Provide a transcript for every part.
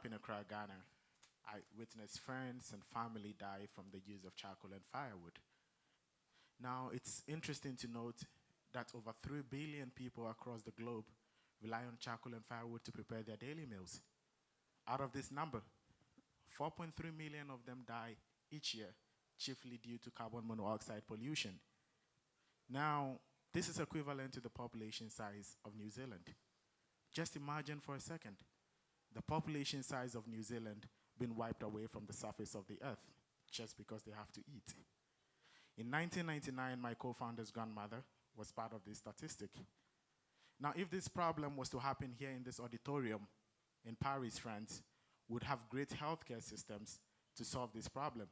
up in Accra, Ghana, I witnessed friends and family die from the use of charcoal and firewood. Now, it's interesting to note that over 3 billion people across the globe rely on charcoal and firewood to prepare their daily meals. Out of this number, 4.3 million of them die each year, chiefly due to carbon monoxide pollution. Now, this is equivalent to the population size of New Zealand. Just imagine for a second, the population size of New Zealand being wiped away from the surface of the earth just because they have to eat. In 1999, my co-founder's grandmother was part of this statistic. Now, if this problem was to happen here in this auditorium in Paris, France, we'd have great healthcare systems to solve this problem.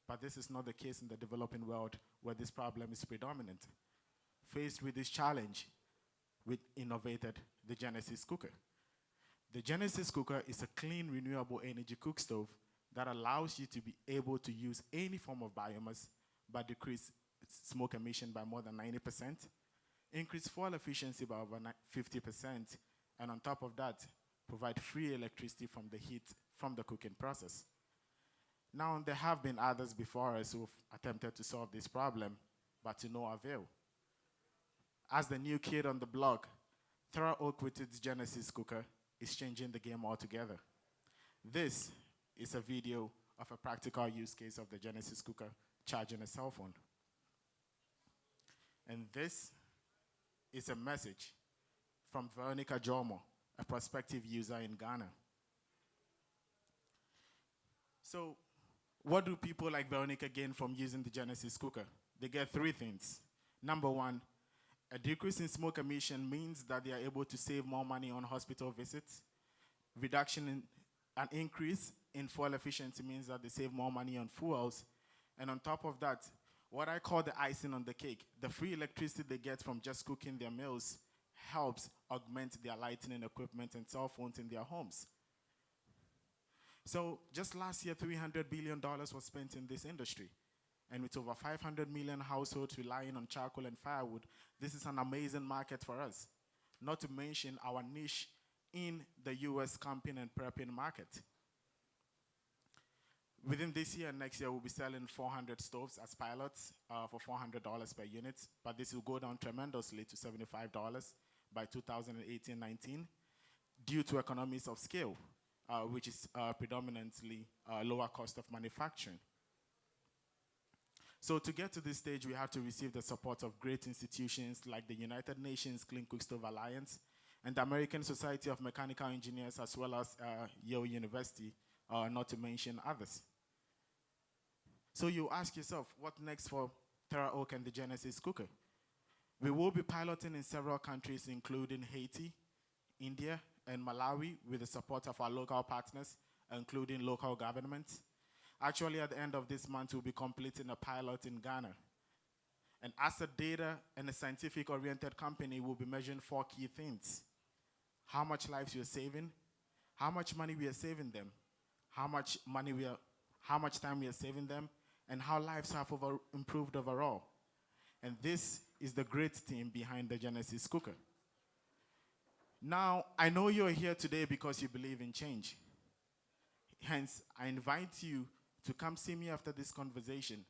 But this is not the case in the developing world where this problem is predominant. Faced with this challenge, we innovated the Genesis cooker. The Genesis cooker is a clean, renewable energy cook stove that allows you to be able to use any form of biomass but decrease smoke emission by more than 90%, increase fuel efficiency by over 50%, and on top of that, provide free electricity from the heat from the cooking process. Now, there have been others before us who've attempted to solve this problem, but to no avail. As the new kid on the block, Terraoak with its Genesis cooker is changing the game altogether. This is a video of a practical use case of the Genesis cooker charging a cell phone. And this is a message from Veronica Jomo, a prospective user in Ghana. So, what do people like Veronica gain from using the Genesis cooker? They get 3 things. Number 1, a decrease in smoke emission means that they are able to save more money on hospital visits. An increase in fuel efficiency means that they save more money on fuels. And on top of that, what I call the icing on the cake, the free electricity they get from just cooking their meals helps augment their lighting equipment and cell phones in their homes. So just last year, $300 billion was spent in this industry. And with over 500 million households relying on charcoal and firewood, this is an amazing market for us. Not to mention our niche in the US camping and prepping market. Within this year and next year, we'll be selling 400 stoves as pilots for $400 per unit, but this will go down tremendously to $75 by 2018-19 due to economies of scale, which is predominantly lower cost of manufacturing. So to get to this stage, we have to receive the support of great institutions like the United Nations Clean Cook Stove Alliance and the American Society of Mechanical Engineers, as well as Yale University, not to mention others. So you ask yourself, what next for Terraoak and the Genesis cooker? We will be piloting in several countries, including Haiti, India, and Malawi, with the support of our local partners, including local governments. Actually, at the end of this month, we'll be completing a pilot in Ghana. And as a data and a scientific-oriented company, we'll be measuring 4 key things: how much lives we are saving, how much money we are saving them, how much time we are saving them, and how lives have improved overall. And this is the great team behind the Genesis cooker. Now, I know you're here today because you believe in change. Hence, I invite you to come see me after this conversation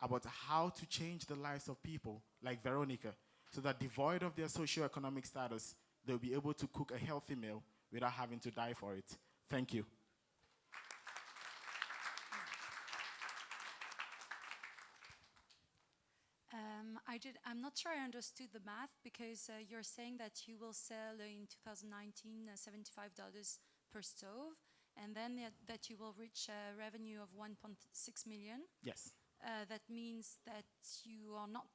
about how to change the lives of people like Veronica, so that devoid of their socioeconomic status, they'll be able to cook a healthy meal without having to die for it. Thank you. I'm not sure I understood the math, because you're saying that you will sell in 2019 $75 per stove, and then that you will reach a revenue of 1.6 million. Yes. That means that you are not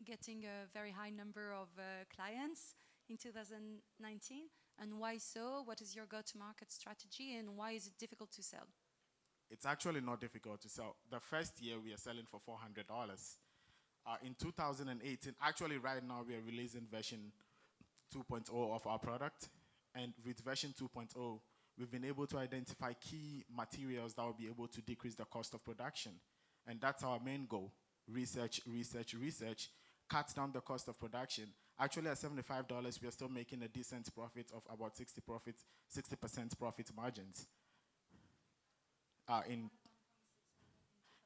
getting a very high number of clients in 2019. And why so? What is your go-to-market strategy, and why is it difficult to sell? It's actually not difficult to sell. The first year we are selling for $400. In 2018, actually right now we are releasing version 2.0 of our product. And with version 2.0, we've been able to identify key materials that will be able to decrease the cost of production. And that's our main goal: research, research, research, cut down the cost of production. Actually, at $75, we are still making a decent profit of about 60% profit margins. in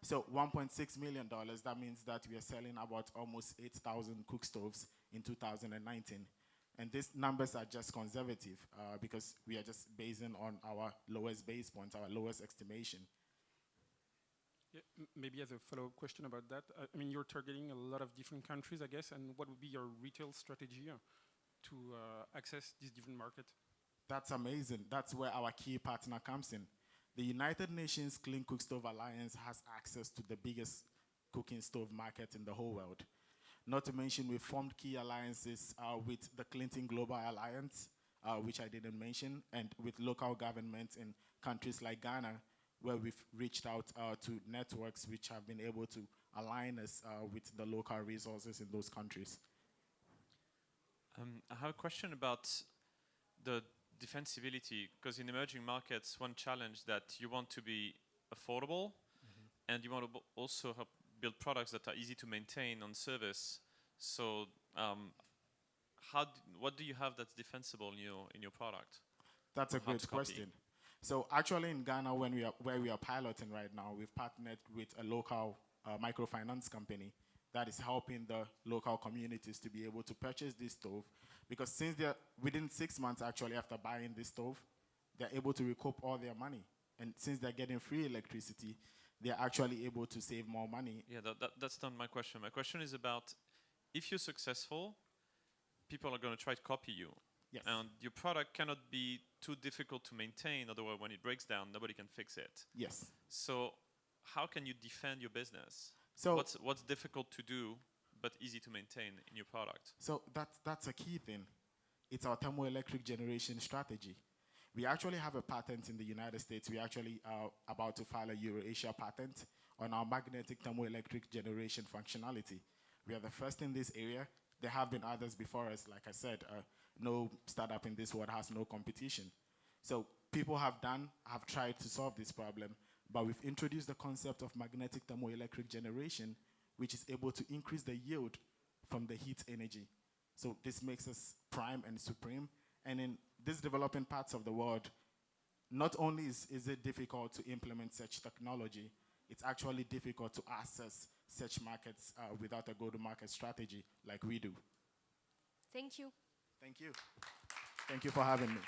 so $1.6 million, that means that we are selling about almost 8,000 cook stoves in 2019. And these numbers are just conservative because we are just basing on our lowest base points, our lowest estimation. Yeah, maybe as a follow-up question about that, I mean, you're targeting a lot of different countries, I guess, and what would be your retail strategy to access these different markets? That's amazing. That's where our key partner comes in. The United Nations Clean Cook Stove Alliance has access to the biggest cooking stove market in the whole world. Not to mention, we formed key alliances with the Clinton Global Alliance, which I didn't mention, and with local governments in countries like Ghana, where we've reached out to networks which have been able to align us with the local resources in those countries. I have a question about the defensibility, because in emerging markets, one challenge that you want to be affordable, and you want to also help build products that are easy to maintain on service. So, what do you have that's defensible in your product? That's a great question. So actually in Ghana, where we are piloting right now, we've partnered with a local microfinance company that is helping the local communities to be able to purchase this stove, because since they're within 6 months actually after buying this stove, they're able to recoup all their money. And since they're getting free electricity, they're actually able to save more money. Yeah, that's not my question. My question is about, if you're successful, people are going to try to copy you. Yes. And your product cannot be too difficult to maintain, otherwise when it breaks down, nobody can fix it. Yes. So how can you defend your business? So what's difficult to do but easy to maintain in your product? So that's a key thing. It's our thermoelectric generation strategy. We actually have a patent in the United States. We actually are about to file a Eurasia patent on our magnetic thermoelectric generation functionality. We are the first in this area. There have been others before us. Like I said, no startup in this world has no competition. So people have tried to solve this problem, but we've introduced the concept of magnetic thermoelectric generation, which is able to increase the yield from the heat energy. So this makes us prime and supreme. And in these developing parts of the world, not only is it difficult to implement such technology, it's actually difficult to access such markets without a go-to-market strategy like we do. Thank you. Thank you. Thank you for having me.